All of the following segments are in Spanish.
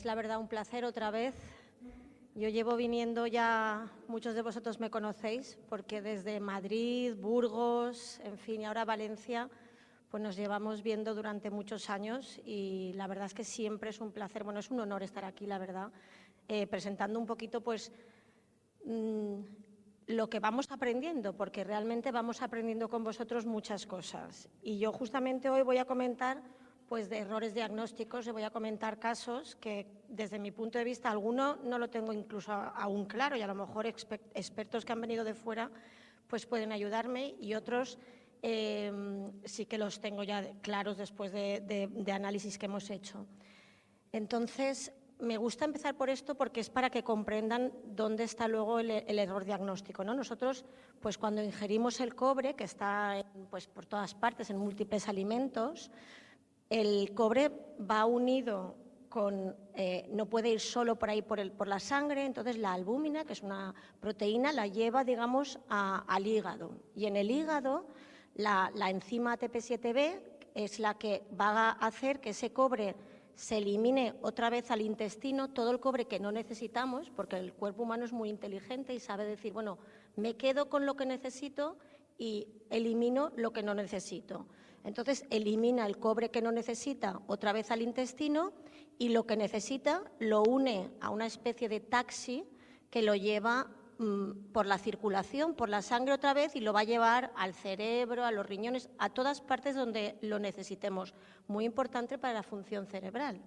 Es la verdad un placer otra vez. Yo llevo viniendo ya, muchos de vosotros me conocéis, porque desde Madrid, Burgos, en fin, y ahora Valencia, pues nos llevamos viendo durante muchos años y la verdad es que siempre es un placer, bueno, es un honor estar aquí, la verdad, presentando un poquito, pues, lo que vamos aprendiendo, porque realmente vamos aprendiendo con vosotros muchas cosas. Y yo justamente hoy voy a comentar pues de errores diagnósticos, y voy a comentar casos que desde mi punto de vista alguno no lo tengo incluso aún claro y a lo mejor expertos que han venido de fuera pues pueden ayudarme y otros sí que los tengo ya claros después de análisis que hemos hecho. Entonces, me gusta empezar por esto porque es para que comprendan dónde está luego el error diagnóstico, ¿no? Nosotros, pues cuando ingerimos el cobre, que está pues, por todas partes en múltiples alimentos, el cobre va unido con, no puede ir solo por ahí por la sangre, entonces la albúmina, que es una proteína, la lleva, digamos, al hígado. Y en el hígado, la enzima ATP7B es la que va a hacer que ese cobre se elimine otra vez al intestino, todo el cobre que no necesitamos, porque el cuerpo humano es muy inteligente y sabe decir, bueno, me quedo con lo que necesito y elimino lo que no necesito. Entonces, elimina el cobre que no necesita otra vez al intestino y lo que necesita lo une a una especie de taxi que lo lleva por la circulación, por la sangre otra vez y lo va a llevar al cerebro, a los riñones, a todas partes donde lo necesitemos. Muy importante para la función cerebral.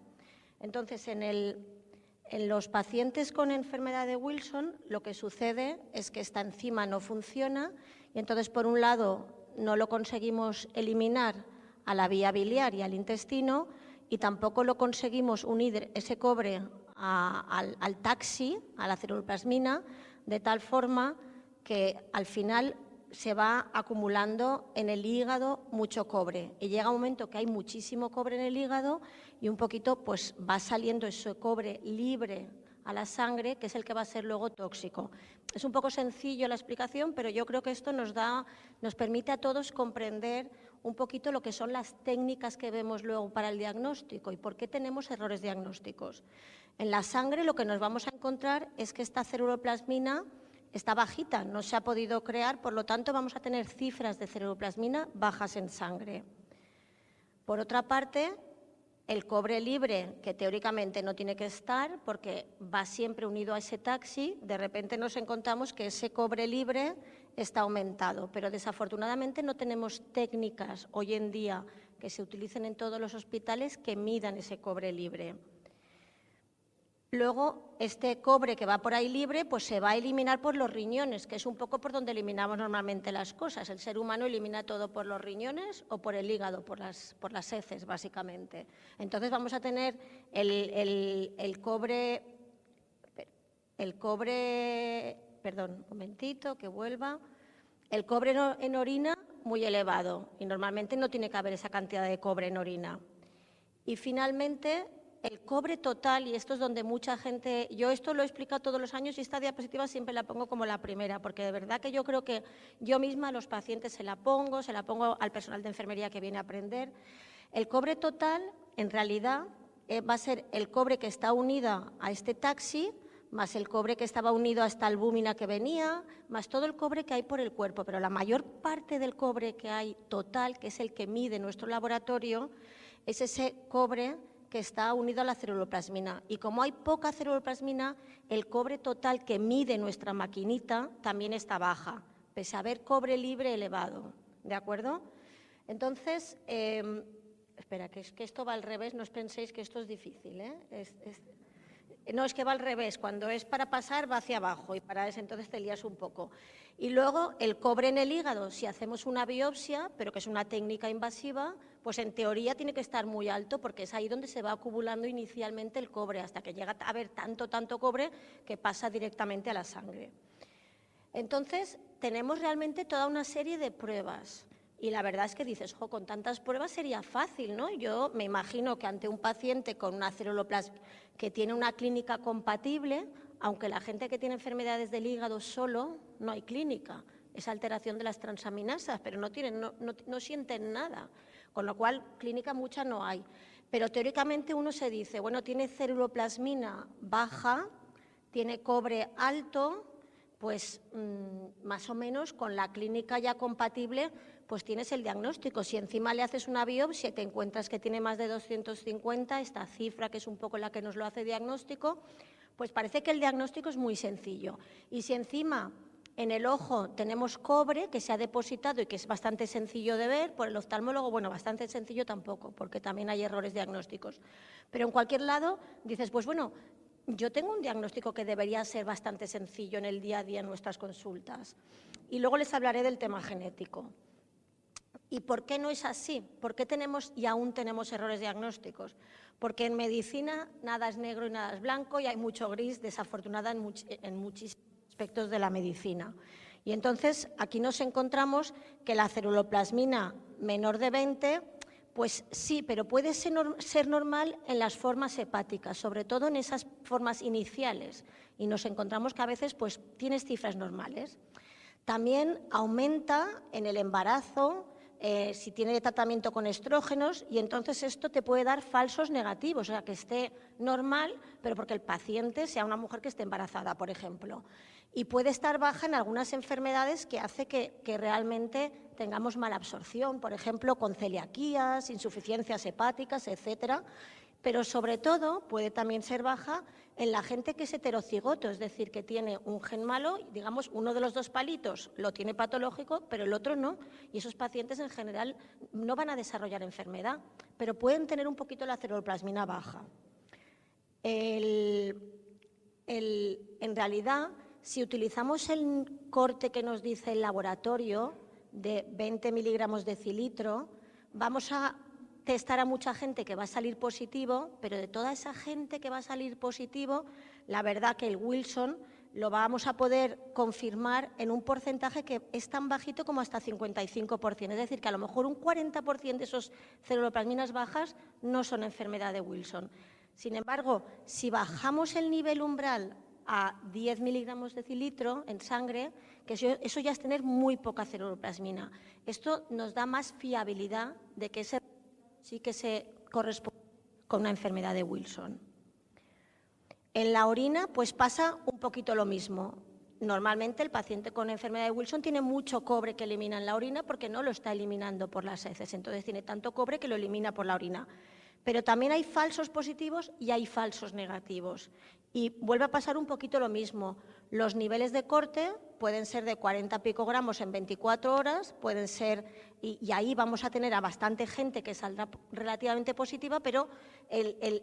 Entonces, en los pacientes con enfermedad de Wilson, lo que sucede es que esta enzima no funciona y entonces, por un lado, no lo conseguimos eliminar a la vía biliar y al intestino y tampoco lo conseguimos unir ese cobre al taxi, a la ceruloplasmina, de tal forma que al final se va acumulando en el hígado mucho cobre y llega un momento que hay muchísimo cobre en el hígado y un poquito pues va saliendo ese cobre libre a la sangre, que es el que va a ser luego tóxico. Es un poco sencillo la explicación, pero yo creo que esto nos permite a todos comprender un poquito lo que son las técnicas que vemos luego para el diagnóstico y por qué tenemos errores diagnósticos. En la sangre lo que nos vamos a encontrar es que esta ceruloplasmina está bajita, no se ha podido crear, por lo tanto vamos a tener cifras de ceruloplasmina bajas en sangre. Por otra parte, el cobre libre, que teóricamente no tiene que estar porque va siempre unido a ese taxi, de repente nos encontramos que ese cobre libre está aumentado, pero desafortunadamente no tenemos técnicas hoy en día que se utilicen en todos los hospitales que midan ese cobre libre. Luego, este cobre que va por ahí libre, pues se va a eliminar por los riñones, que es un poco por donde eliminamos normalmente las cosas. El ser humano elimina todo por los riñones o por el hígado, por las heces, básicamente. Entonces vamos a tener el cobre, perdón, un momentito, que vuelva. El cobre en orina muy elevado y normalmente no tiene que haber esa cantidad de cobre en orina. Y finalmente, el cobre total, y esto es donde mucha gente, yo esto lo he explicado todos los años y esta diapositiva siempre la pongo como la primera, porque de verdad que yo creo que yo misma a los pacientes se la pongo al personal de enfermería que viene a aprender. El cobre total, en realidad, va a ser el cobre que está unido a este taxi, más el cobre que estaba unido a esta albúmina que venía, más todo el cobre que hay por el cuerpo, pero la mayor parte del cobre que hay total, que es el que mide nuestro laboratorio, es ese cobre que está unido a la ceruloplasmina. Y como hay poca ceruloplasmina, el cobre total que mide nuestra maquinita también está baja, pese a haber cobre libre elevado. ¿De acuerdo? Entonces, espera, que esto va al revés, no os penséis que esto es difícil, ¿eh? No, es que va al revés, cuando es para pasar va hacia abajo y para eso entonces te lías un poco. Y luego el cobre en el hígado, si hacemos una biopsia, pero que es una técnica invasiva, pues en teoría tiene que estar muy alto porque es ahí donde se va acumulando inicialmente el cobre, hasta que llega a haber tanto cobre que pasa directamente a la sangre. Entonces, tenemos realmente toda una serie de pruebas. Y la verdad es que dices, jo, con tantas pruebas sería fácil, ¿no? Yo me imagino que ante un paciente con una ceruloplasmina que tiene una clínica compatible, aunque la gente que tiene enfermedades del hígado solo, no hay clínica, es alteración de las transaminasas, pero no sienten nada, con lo cual clínica mucha no hay. Pero teóricamente uno se dice, bueno, tiene ceruloplasmina baja, tiene cobre alto, pues más o menos con la clínica ya compatible, pues tienes el diagnóstico. Si encima le haces una biopsia y te encuentras que tiene más de 250, esta cifra que es un poco la que nos lo hace diagnóstico, pues parece que el diagnóstico es muy sencillo. Y si encima en el ojo tenemos cobre que se ha depositado y que es bastante sencillo de ver, por el oftalmólogo, bueno, bastante sencillo tampoco, porque también hay errores diagnósticos. Pero en cualquier lado dices, pues bueno, yo tengo un diagnóstico que debería ser bastante sencillo en el día a día en nuestras consultas. Y luego les hablaré del tema genético. ¿Y por qué no es así? ¿Por qué tenemos y aún tenemos errores diagnósticos? Porque en medicina nada es negro y nada es blanco y hay mucho gris, desafortunadamente, en muchísimos aspectos de la medicina. Y entonces aquí nos encontramos que la ceruloplasmina menor de 20, pues sí, pero puede ser normal en las formas hepáticas, sobre todo en esas formas iniciales. Y nos encontramos que a veces pues tienes cifras normales. También aumenta en el embarazo, si tiene tratamiento con estrógenos, y entonces esto te puede dar falsos negativos, o sea, que esté normal, pero porque el paciente sea una mujer que esté embarazada, por ejemplo. Y puede estar baja en algunas enfermedades que hace que realmente tengamos mala absorción, por ejemplo, con celiaquías, insuficiencias hepáticas, etcétera. Pero sobre todo puede también ser baja en la gente que es heterocigoto, es decir, que tiene un gen malo, digamos, uno de los dos palitos lo tiene patológico, pero el otro no, y esos pacientes en general no van a desarrollar enfermedad, pero pueden tener un poquito la ceruloplasmina baja. En realidad, si utilizamos el corte que nos dice el laboratorio de 20 miligramos de cilitro, vamos a testar a mucha gente que va a salir positivo, pero de toda esa gente que va a salir positivo, la verdad que el Wilson lo vamos a poder confirmar en un porcentaje que es tan bajito como hasta 55%. Es decir, que a lo mejor un 40% de esos ceruloplasminas bajas no son enfermedad de Wilson. Sin embargo, si bajamos el nivel umbral a 10 miligramos de cilitro en sangre, que eso ya es tener muy poca ceruloplasmina. Esto nos da más fiabilidad de que ese sí que se corresponde con una enfermedad de Wilson. En la orina pues pasa un poquito lo mismo. Normalmente el paciente con enfermedad de Wilson tiene mucho cobre que elimina en la orina porque no lo está eliminando por las heces, entonces tiene tanto cobre que lo elimina por la orina. Pero también hay falsos positivos y hay falsos negativos. Y vuelve a pasar un poquito lo mismo. Los niveles de corte pueden ser de 40 picogramos en 24 horas, pueden ser, y ahí vamos a tener a bastante gente que saldrá relativamente positiva, pero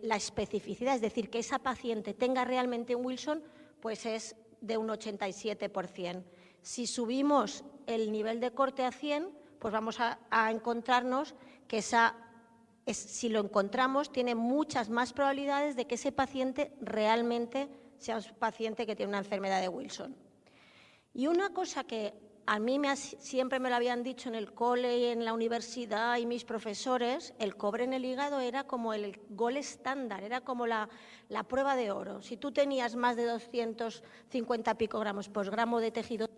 la especificidad, es decir, que esa paciente tenga realmente un Wilson, pues es de un 87%. Si subimos el nivel de corte a 100, pues vamos a encontrarnos que si lo encontramos, tiene muchas más probabilidades de que ese paciente realmente sea un paciente que tiene una enfermedad de Wilson. Y una cosa que a mí siempre me lo habían dicho en el cole y en la universidad y mis profesores, el cobre en el hígado era como el gol estándar, era como la prueba de oro. Si tú tenías más de 250 picogramos por gramo de tejido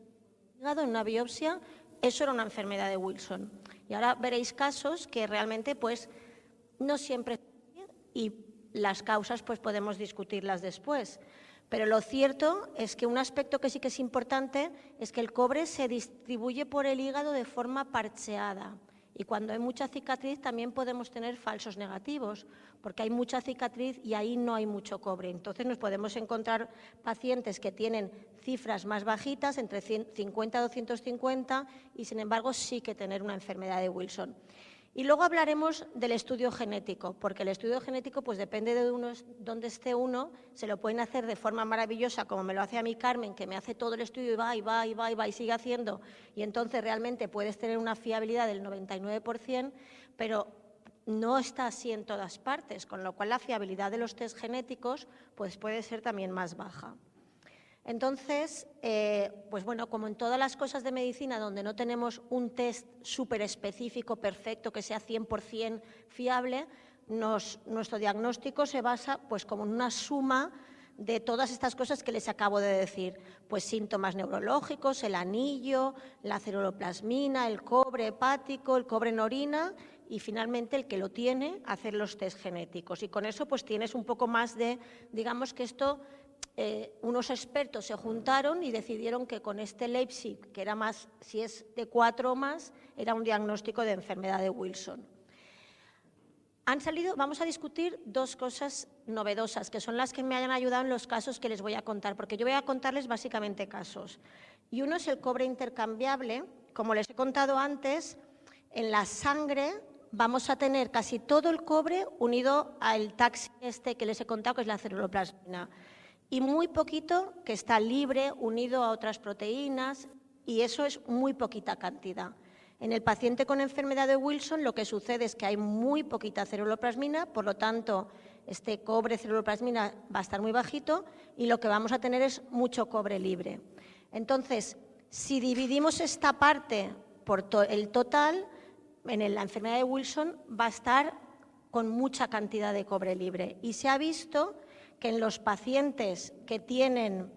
hígado en una biopsia, eso era una enfermedad de Wilson. Y ahora veréis casos que realmente pues no siempre, y las causas pues podemos discutirlas después. Pero lo cierto es que un aspecto que sí que es importante es que el cobre se distribuye por el hígado de forma parcheada. Y cuando hay mucha cicatriz también podemos tener falsos negativos, porque hay mucha cicatriz y ahí no hay mucho cobre. Entonces nos podemos encontrar pacientes que tienen cifras más bajitas, entre 50 y 250, y sin embargo sí que tener una enfermedad de Wilson. Y luego hablaremos del estudio genético, porque el estudio genético, pues depende de dónde esté uno, se lo pueden hacer de forma maravillosa, como me lo hace a mí Carmen, que me hace todo el estudio y va, y va, y va, y va, y sigue haciendo, y entonces realmente puedes tener una fiabilidad del 99%, pero no está así en todas partes, con lo cual la fiabilidad de los test genéticos pues puede ser también más baja. Entonces, pues bueno, como en todas las cosas de medicina donde no tenemos un test súper específico, perfecto, que sea 100% fiable, nuestro diagnóstico se basa pues como en una suma de todas estas cosas que les acabo de decir, pues síntomas neurológicos, el anillo, la ceruloplasmina, el cobre hepático, el cobre en orina y finalmente el que lo tiene, hacer los test genéticos. Y con eso pues tienes un poco más de, digamos que esto, unos expertos se juntaron y decidieron que con este Leipzig, que era más, si es de 4 o más, era un diagnóstico de enfermedad de Wilson. Vamos a discutir 2 cosas novedosas, que son las que me hayan ayudado en los casos que les voy a contar, porque yo voy a contarles básicamente casos. Y uno es el cobre intercambiable. Como les he contado antes, en la sangre vamos a tener casi todo el cobre unido al taxi que les he contado, que es la ceruloplasmina, y muy poquito que está libre, unido a otras proteínas, y eso es muy poquita cantidad. En el paciente con enfermedad de Wilson lo que sucede es que hay muy poquita ceruloplasmina, por lo tanto, este cobre ceruloplasmina va a estar muy bajito y lo que vamos a tener es mucho cobre libre. Entonces, si dividimos esta parte por el total, en la enfermedad de Wilson va a estar con mucha cantidad de cobre libre. Y se ha visto que en los pacientes que tienen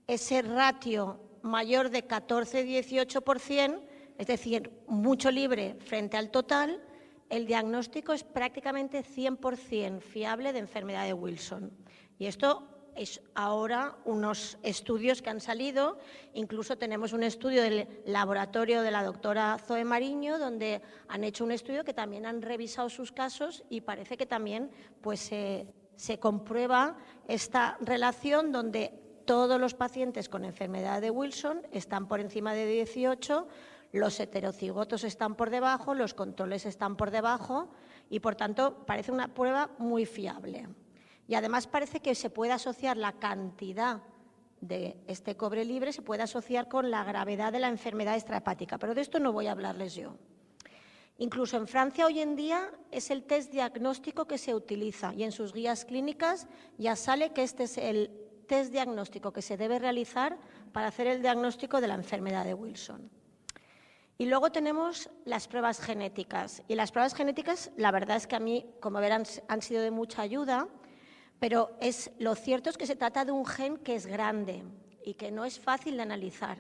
ese ratio mayor de 14-18%, es decir, mucho libre frente al total, el diagnóstico es prácticamente 100% fiable de enfermedad de Wilson. Y esto es ahora unos estudios que han salido, incluso tenemos un estudio del laboratorio de la doctora Zoe Mariño, donde han hecho un estudio que también han revisado sus casos y parece que también pues, se comprueba esta relación donde todos los pacientes con enfermedad de Wilson están por encima de 18, los heterocigotos están por debajo, los controles están por debajo y, por tanto, parece una prueba muy fiable. Y además parece que se puede asociar la cantidad de este cobre libre, se puede asociar con la gravedad de la enfermedad extrahepática, pero de esto no voy a hablarles yo. Incluso en Francia hoy en día es el test diagnóstico que se utiliza y en sus guías clínicas ya sale que este es el test diagnóstico que se debe realizar para hacer el diagnóstico de la enfermedad de Wilson. Y luego tenemos las pruebas genéticas. Y las pruebas genéticas, la verdad es que a mí, como verán, han sido de mucha ayuda, pero lo cierto es que se trata de un gen que es grande y que no es fácil de analizar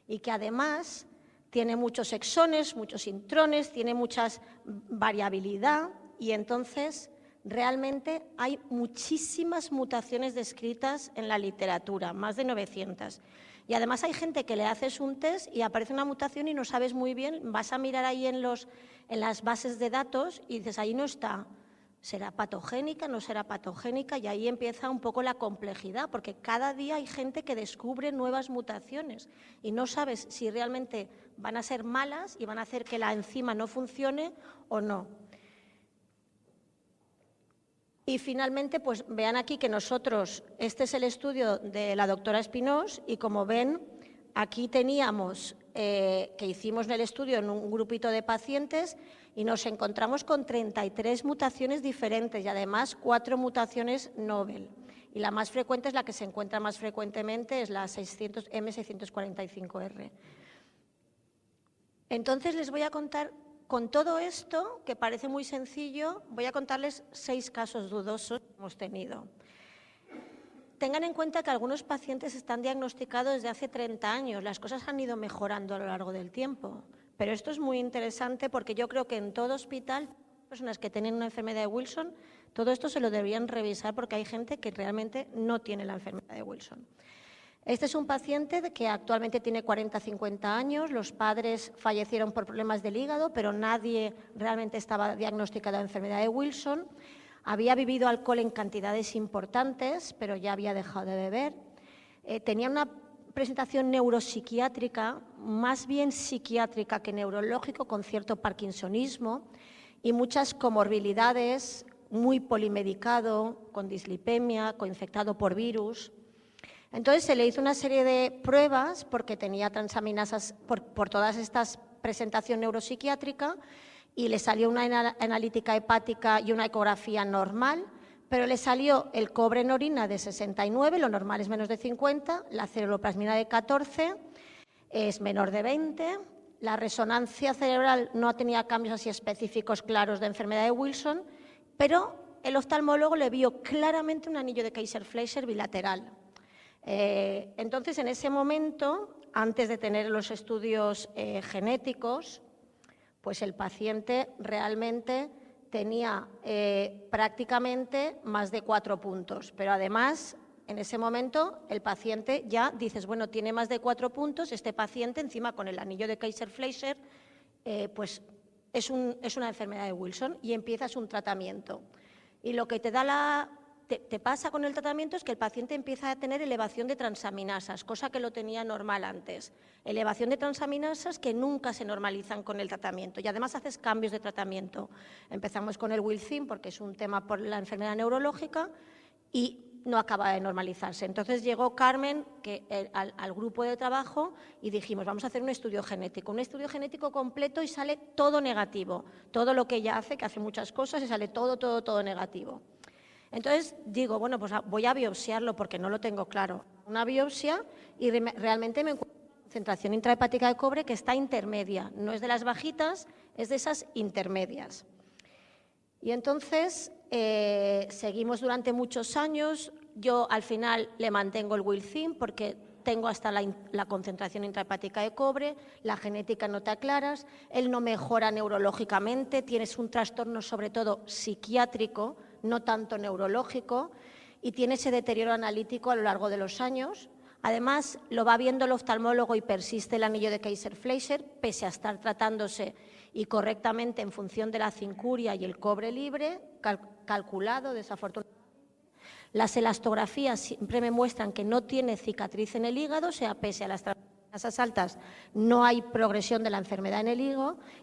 y que además tiene muchos exones, muchos intrones, tiene mucha variabilidad y entonces realmente hay muchísimas mutaciones descritas en la literatura, más de 900. Y además hay gente que le haces un test y aparece una mutación y no sabes muy bien, vas a mirar ahí en las bases de datos y dices, ahí no está, ¿será patogénica, no será patogénica? Y ahí empieza un poco la complejidad, porque cada día hay gente que descubre nuevas mutaciones y no sabes si realmente van a ser malas y van a hacer que la enzima no funcione o no. Y finalmente, pues vean aquí que nosotros, este es el estudio de la doctora Espinós y como ven, aquí teníamos que hicimos el estudio en un grupito de pacientes y nos encontramos con 33 mutaciones diferentes y además 4 mutaciones Nobel. Y la más frecuente es la que se encuentra más frecuentemente, es la M645R. Entonces les voy a contar. Con todo esto, que parece muy sencillo, voy a contarles 6 casos dudosos que hemos tenido. Tengan en cuenta que algunos pacientes están diagnosticados desde hace 30 años. Las cosas han ido mejorando a lo largo del tiempo. Pero esto es muy interesante porque yo creo que en todo hospital, personas que tienen una enfermedad de Wilson, todo esto se lo deberían revisar porque hay gente que realmente no tiene la enfermedad de Wilson. Este es un paciente que actualmente tiene 40-50 años, los padres fallecieron por problemas del hígado, pero nadie realmente estaba diagnosticado de enfermedad de Wilson. Había bebido alcohol en cantidades importantes, pero ya había dejado de beber. Tenía una presentación neuropsiquiátrica, más bien psiquiátrica que neurológico, con cierto parkinsonismo y muchas comorbilidades, muy polimedicado, con dislipemia, coinfectado por virus. Entonces se le hizo una serie de pruebas porque tenía transaminasas por todas estas presentación neuropsiquiátrica y le salió una analítica hepática y una ecografía normal, pero le salió el cobre en orina de 69, lo normal es menos de 50, la ceruloplasmina de 14 es menor de 20, la resonancia cerebral no tenía cambios así específicos claros de enfermedad de Wilson, pero el oftalmólogo le vio claramente un anillo de Kaiser-Fleischer bilateral. Entonces, en ese momento, antes de tener los estudios genéticos, pues el paciente realmente tenía prácticamente más de 4 puntos, pero además, en ese momento, el paciente ya dices, bueno, tiene más de 4 puntos, este paciente encima con el anillo de Kaiser-Fleischer, pues es una enfermedad de Wilson y empiezas un tratamiento. Y lo que te pasa con el tratamiento es que el paciente empieza a tener elevación de transaminasas, cosa que lo tenía normal antes. Elevación de transaminasas que nunca se normalizan con el tratamiento y además haces cambios de tratamiento. Empezamos con el Wilson porque es un tema por la enfermedad neurológica y no acaba de normalizarse. Entonces llegó Carmen al grupo de trabajo y dijimos, vamos a hacer un estudio genético completo y sale todo negativo. Todo lo que ella hace, que hace muchas cosas, y sale todo negativo. Entonces digo, bueno, pues voy a biopsiarlo porque no lo tengo claro. Una biopsia y realmente me encuentro una concentración intrahepática de cobre que está intermedia. No es de las bajitas, es de esas intermedias. Y entonces seguimos durante muchos años. Yo al final le mantengo el Wilson porque tengo hasta la concentración intrahepática de cobre, la genética no te aclaras, él no mejora neurológicamente, tienes un trastorno sobre todo psiquiátrico, no tanto neurológico, y tiene ese deterioro analítico a lo largo de los años. Además, lo va viendo el oftalmólogo y persiste el anillo de Kaiser-Fleischer, pese a estar tratándose y correctamente en función de la cincuria y el cobre libre, calculado desafortunadamente. Las elastografías siempre me muestran que no tiene cicatriz en el hígado, o sea, pese a las tasas altas, no hay progresión de la enfermedad en el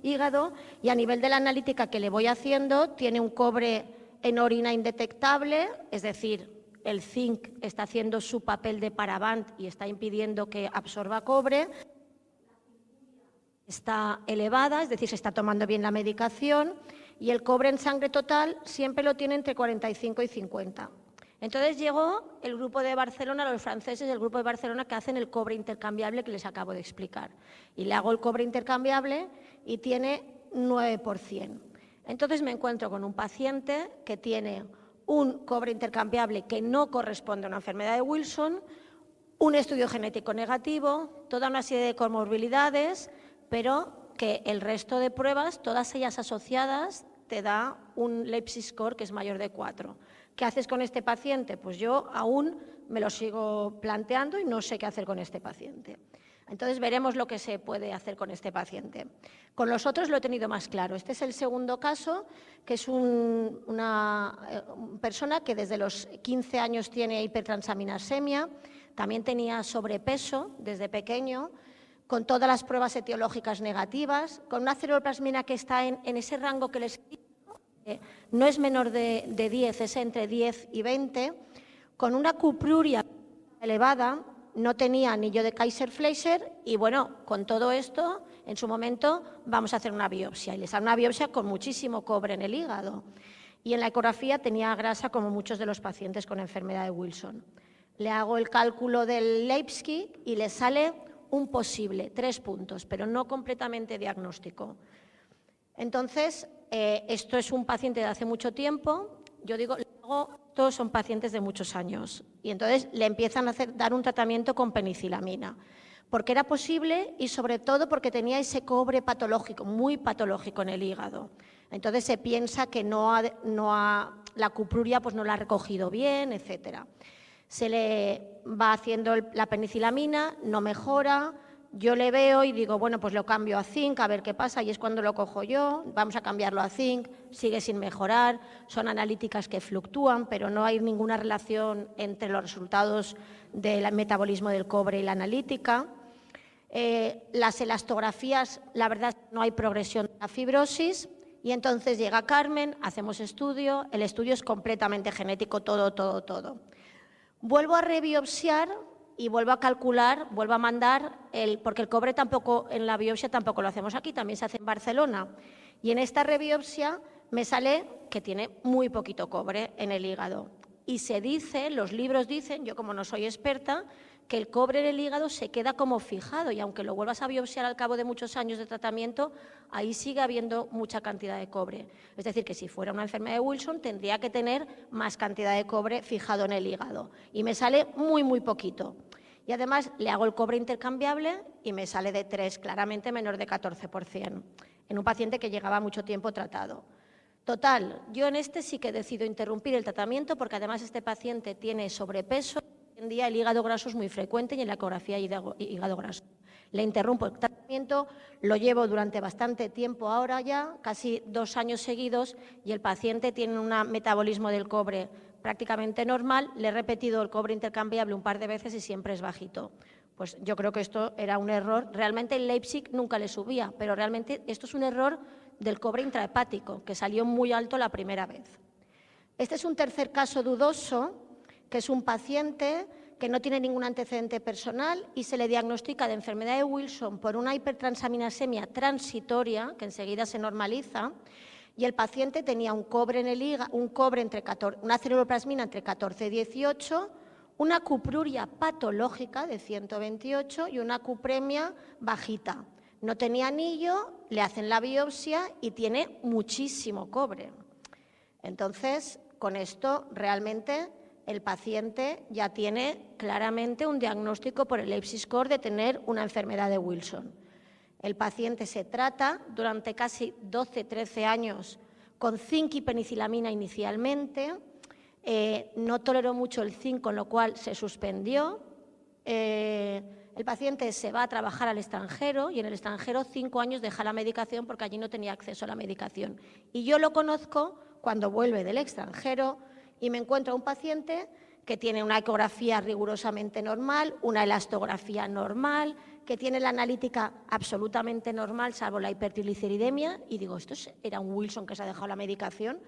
hígado, y a nivel de la analítica que le voy haciendo, tiene un cobre en orina indetectable, es decir, el zinc está haciendo su papel de paravant y está impidiendo que absorba cobre. Está elevada, es decir, se está tomando bien la medicación, y el cobre en sangre total siempre lo tiene entre 45 y 50. Entonces llegó el grupo de Barcelona, los franceses del grupo de Barcelona que hacen el cobre intercambiable que les acabo de explicar. Y le hago el cobre intercambiable y tiene 9%. Entonces me encuentro con un paciente que tiene un cobre intercambiable que no corresponde a una enfermedad de Wilson, un estudio genético negativo, toda una serie de comorbilidades, pero que el resto de pruebas, todas ellas asociadas, te da un Leipzig score que es mayor de 4. ¿Qué haces con este paciente? Pues yo aún me lo sigo planteando y no sé qué hacer con este paciente. Entonces veremos lo que se puede hacer con este paciente. Con los otros lo he tenido más claro. Este es el segundo caso, que es una persona que desde los 15 años tiene hipertransaminasemia, también tenía sobrepeso desde pequeño, con todas las pruebas etiológicas negativas, con una ceruloplasmina que está en ese rango que les digo, no es menor de 10, es entre 10 y 20, con una cupruria elevada, no tenía anillo de Kaiser-Fleischer y bueno, con todo esto, en su momento vamos a hacer una biopsia y les hago una biopsia con muchísimo cobre en el hígado y en la ecografía tenía grasa como muchos de los pacientes con enfermedad de Wilson. Le hago el cálculo del Leipzig y le sale un posible, 3 puntos, pero no completamente diagnóstico. Entonces, esto es un paciente de hace mucho tiempo, yo digo, luego todos son pacientes de muchos años y entonces le empiezan a dar un tratamiento con penicilamina, porque era posible y sobre todo porque tenía ese cobre patológico, muy patológico en el hígado. Entonces se piensa que la cupruria pues no la ha recogido bien, etcétera. Se le va haciendo la penicilamina, no mejora, yo le veo y digo, bueno, pues lo cambio a zinc, a ver qué pasa, y es cuando lo cojo yo, vamos a cambiarlo a zinc, sigue sin mejorar, son analíticas que fluctúan, pero no hay ninguna relación entre los resultados del metabolismo del cobre y la analítica. Las elastografías, la verdad, no hay progresión de la fibrosis, y entonces llega Carmen, hacemos estudio, el estudio es completamente genético, todo. Vuelvo a rebiopsiar y vuelvo a calcular, vuelvo a mandar, porque el cobre tampoco, en la biopsia tampoco lo hacemos aquí, también se hace en Barcelona. Y en esta rebiopsia me sale que tiene muy poquito cobre en el hígado. Y se dice, los libros dicen, yo como no soy experta, que el cobre en el hígado se queda como fijado y aunque lo vuelvas a biopsiar al cabo de muchos años de tratamiento, ahí sigue habiendo mucha cantidad de cobre. Es decir, que si fuera una enfermedad de Wilson tendría que tener más cantidad de cobre fijado en el hígado y me sale muy poquito. Y además le hago el cobre intercambiable y me sale de 3, claramente menor de 14%. en un paciente que llegaba mucho tiempo tratado. Total, yo en este sí que decido interrumpir el tratamiento porque además este paciente tiene sobrepeso. Hoy en día el hígado graso es muy frecuente y en la ecografía hay hígado graso. Le interrumpo el tratamiento, lo llevo durante bastante tiempo ahora ya, casi 2 años seguidos, y el paciente tiene un metabolismo del cobre prácticamente normal. Le he repetido el cobre intercambiable un par de veces y siempre es bajito. Pues yo creo que esto era un error. Realmente en Leipzig nunca le subía, pero realmente esto es un error del cobre intrahepático, que salió muy alto la primera vez. Este es un tercer caso dudoso, que es un paciente que no tiene ningún antecedente personal y se le diagnostica de enfermedad de Wilson por una hipertransaminasemia transitoria, que enseguida se normaliza, y el paciente tenía un cobre en el hígado, una ceruloplasmina entre 14 y 18, una cupruria patológica de 128 y una cupremia bajita. No tenía anillo, le hacen la biopsia y tiene muchísimo cobre. Entonces, con esto realmente el paciente ya tiene claramente un diagnóstico por el Leipzig score de tener una enfermedad de Wilson. El paciente se trata durante casi 12-13 años con zinc y penicilamina inicialmente. No toleró mucho el zinc, con lo cual se suspendió. El paciente se va a trabajar al extranjero y en el extranjero 5 años deja la medicación porque allí no tenía acceso a la medicación. Y yo lo conozco cuando vuelve del extranjero y me encuentro a un paciente que tiene una ecografía rigurosamente normal, una elastografía normal, que tiene la analítica absolutamente normal, salvo la hipertrigliceridemia, y digo, ¿esto era un Wilson que se ha dejado la medicación?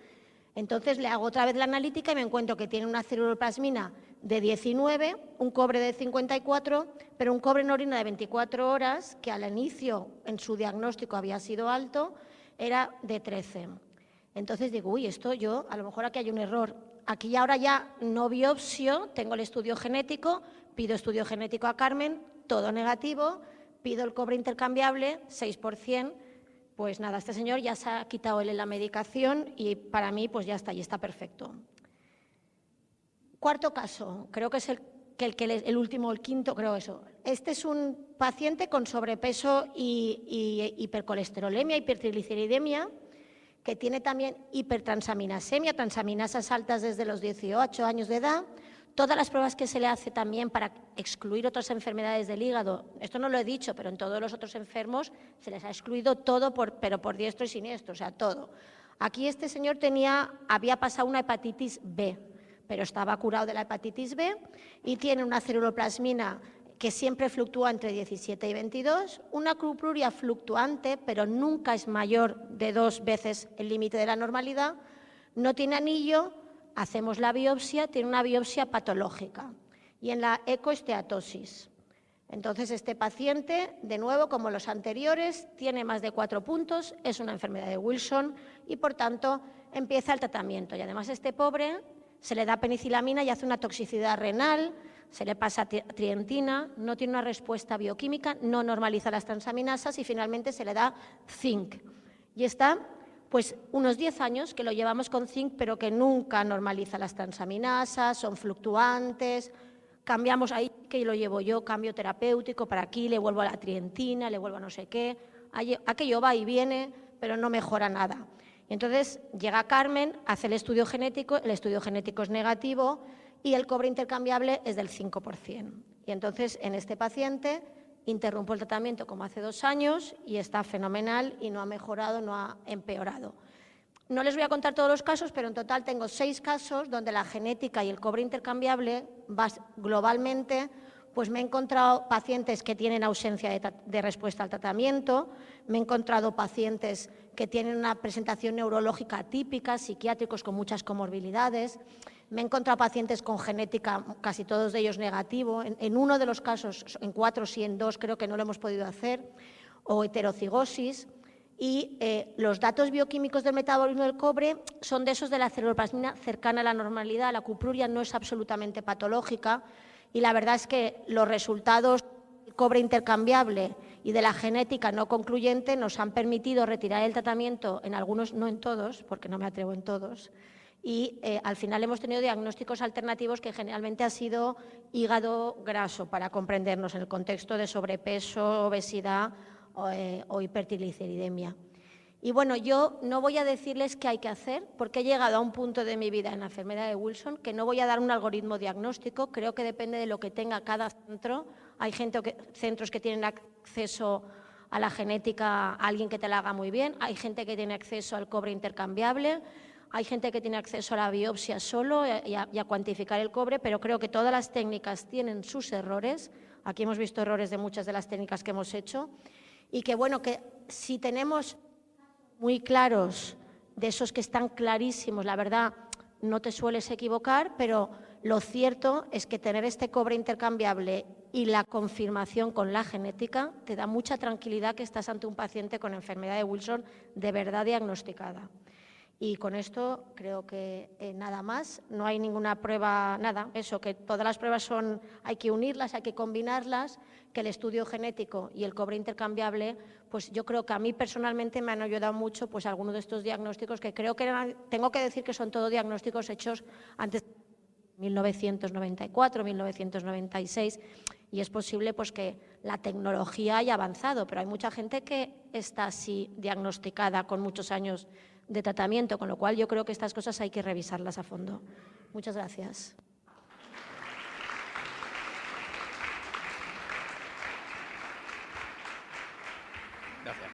Entonces le hago otra vez la analítica y me encuentro que tiene una ceruloplasmina de 19, un cobre de 54, pero un cobre en orina de 24 horas, que al inicio en su diagnóstico había sido alto, era de 13. Entonces digo, uy, esto yo, a lo mejor aquí hay un error. Aquí y ahora ya no biopsio, tengo el estudio genético, pido estudio genético a Carmen, todo negativo, pido el cobre intercambiable, 6%, pues nada, este señor ya se ha quitado él la medicación y para mí pues ya está, y está perfecto. Cuarto caso, creo que es el último, el quinto, creo eso. Este es un paciente con sobrepeso y hipercolesterolemia, hipertrigliceridemia, que tiene también hipertransaminasemia, transaminasas altas desde los 18 años de edad. Todas las pruebas que se le hace también para excluir otras enfermedades del hígado, esto no lo he dicho, pero en todos los otros enfermos se les ha excluido todo, pero por diestro y siniestro, o sea, todo. Aquí este señor había pasado una hepatitis B, pero estaba curado de la hepatitis B y tiene una ceruloplasmina que siempre fluctúa entre 17 y 22, una cupruria fluctuante, pero nunca es mayor de 2 veces el límite de la normalidad, no tiene anillo, hacemos la biopsia, tiene una biopsia patológica y en la ecoesteatosis. Entonces, este paciente, de nuevo, como los anteriores, tiene más de 4 puntos, es una enfermedad de Wilson y, por tanto, empieza el tratamiento. Y además, este pobre se le da penicilamina y hace una toxicidad renal, se le pasa trientina, no tiene una respuesta bioquímica, no normaliza las transaminasas y finalmente se le da zinc. Y está pues unos 10 años que lo llevamos con zinc, pero que nunca normaliza las transaminasas, son fluctuantes. Cambiamos ahí, que lo llevo yo, cambio terapéutico, para aquí le vuelvo a la trientina, le vuelvo a no sé qué. Aquello va y viene, pero no mejora nada. Entonces llega Carmen, hace el estudio genético es negativo, y el cobre intercambiable es del 5%. Y entonces, en este paciente, interrumpo el tratamiento como hace 2 años y está fenomenal y no ha mejorado, no ha empeorado. No les voy a contar todos los casos, pero en total tengo 6 casos donde la genética y el cobre intercambiable globalmente, pues me he encontrado pacientes que tienen ausencia de respuesta al tratamiento, me he encontrado pacientes que tienen una presentación neurológica atípica, psiquiátricos con muchas comorbilidades. Me he encontrado pacientes con genética, casi todos de ellos negativo. En uno de los casos, en 4 sí, en 2 creo que no lo hemos podido hacer, o heterocigosis. Y los datos bioquímicos del metabolismo del cobre son de esos de la ceruloplasmina cercana a la normalidad. La cupruria no es absolutamente patológica y la verdad es que los resultados del cobre intercambiable y de la genética no concluyente nos han permitido retirar el tratamiento en algunos, no en todos, porque no me atrevo en todos, y al final hemos tenido diagnósticos alternativos que generalmente ha sido hígado graso, para comprendernos en el contexto de sobrepeso, obesidad o hipertrigliceridemia. Y bueno, yo no voy a decirles qué hay que hacer, porque he llegado a un punto de mi vida en la enfermedad de Wilson que no voy a dar un algoritmo diagnóstico, creo que depende de lo que tenga cada centro. Hay centros que tienen acceso a la genética, a alguien que te la haga muy bien, hay gente que tiene acceso al cobre intercambiable, hay gente que tiene acceso a la biopsia solo y a cuantificar el cobre, pero creo que todas las técnicas tienen sus errores. Aquí hemos visto errores de muchas de las técnicas que hemos hecho y que, bueno, que si tenemos muy claros, de esos que están clarísimos, la verdad, no te sueles equivocar, pero lo cierto es que tener este cobre intercambiable y la confirmación con la genética te da mucha tranquilidad que estás ante un paciente con enfermedad de Wilson de verdad diagnosticada. Y con esto creo que nada más, no hay ninguna prueba, nada, eso, que todas las pruebas hay que unirlas, hay que combinarlas, que el estudio genético y el cobre intercambiable, pues yo creo que a mí personalmente me han ayudado mucho pues algunos de estos diagnósticos que creo que tengo que decir que son todos diagnósticos hechos antes de 1994, 1996, y es posible pues que la tecnología haya avanzado, pero hay mucha gente que está así diagnosticada con muchos años de tratamiento, con lo cual yo creo que estas cosas hay que revisarlas a fondo. Muchas gracias.